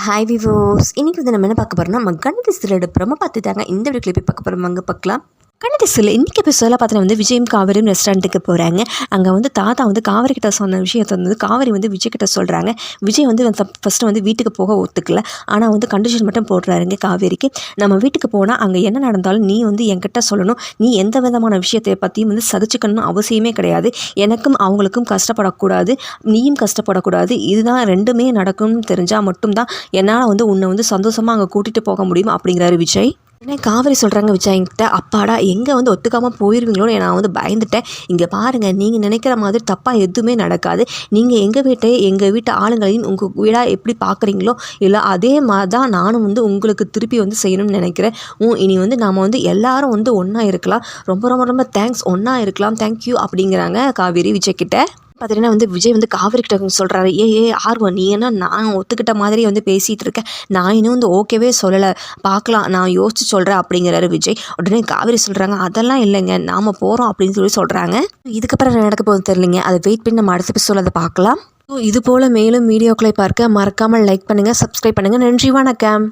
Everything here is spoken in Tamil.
ஹாய் விவோஸ், இன்னைக்கு வந்து நம்ம என்ன பார்க்க போகிறோம்னா நம்ம கணித சிலோட ப்ரமோ பார்த்து தாங்க இந்த வீடியோ கிளிப்பை பார்க்க போகிறோம். அங்கே பார்க்கலாம். கணித சில இன்றைக்கி எபிசோடில் பார்த்தீங்கன்னா வந்து விஜயும் காவேரியும் ரெஸ்டாரண்ட்டுக்கு போகிறாங்க. அங்கே வந்து தாத்தா வந்து காவேரி கிட்ட சொன்ன விஷயத்தை வந்து காவேரி வந்து விஜய் கிட்ட சொல்கிறாங்க. விஜய் வந்து ஃபஸ்ட்டு வந்து வீட்டுக்கு போக ஒத்துக்கல. ஆனால் வந்து கண்டிஷன் மட்டும் போடுறாருங்க காவேரிக்கு. நம்ம வீட்டுக்கு போனால் அங்கே என்ன நடந்தாலும் நீ வந்து என்கிட்ட சொல்லணும். நீ எந்த விதமான விஷயத்தை பற்றியும் வந்து சகிச்சுக்கணும்னு அவசியமே கிடையாது. எனக்கும் அவங்களுக்கும் கஷ்டப்படக்கூடாது, நீயும் கஷ்டப்படக்கூடாது. இதுதான் ரெண்டுமே நடக்கும்னு தெரிஞ்சால் மட்டும்தான் என்னால் வந்து உன்னை வந்து சந்தோஷமாக அங்கே கூட்டிகிட்டு போக முடியும் அப்படிங்கிறாரு விஜய். உடனே காவேரி சொல்கிறாங்க விஜய்கிட்ட, அப்பாடா எங்கே வந்து ஒத்துக்காமல் போயிருவீங்களோன்னு நான் வந்து பயந்துட்டேன். இங்கே பாருங்கள், நீங்கள் நினைக்கிற மாதிரி தப்பாக எதுவுமே நடக்காது. நீங்கள் எங்கள் வீட்டு ஆளுங்களையும் உங்கள் வீடாக எப்படி பார்க்குறீங்களோ இல்லை அதே மாதிரி தான் நானும் வந்து உங்களுக்கு திருப்பி வந்து செய்யணும்னு நினைக்கிறேன். இனி வந்து நாம் வந்து எல்லாரும் வந்து ஒன்றா இருக்கலாம். ரொம்ப ரொம்ப ரொம்ப தேங்க்ஸ், ஒன்றா இருக்கலாம், தேங்க்யூ அப்படிங்கிறாங்க காவேரி விஜய்கிட்ட. பார்த்தீங்கன்னா வந்து விஜய் வந்து காவேரி கிட்ட சொல்கிறாரு, ஆர்வம் நீ என்ன நான் ஒத்துக்கிட்ட மாதிரி வந்து பேசிகிட்டு இருக்கேன், நான் இன்னும் வந்து ஓகேவே சொல்லலை, பார்க்கலாம் நான் யோசிச்சு சொல்கிறேன் அப்படிங்கிறாரு விஜய். உடனே காவேரி சொல்கிறாங்க, அதெல்லாம் இல்லைங்க, நாம் போகிறோம் அப்படின்னு சொல்கிறாங்க. இதுக்கப்புறம் என்ன நடக்க போகுது தெரியலைங்க, அதை வெயிட் பண்ணி நம்ம அடுத்த எபிசோடில் அதை பார்க்கலாம். இது போல் மேலும் வீடியோக்களை பார்க்க மறக்காமல் லைக் பண்ணுங்கள், சப்ஸ்கிரைப் பண்ணுங்கள். நன்றி, வணக்கம்.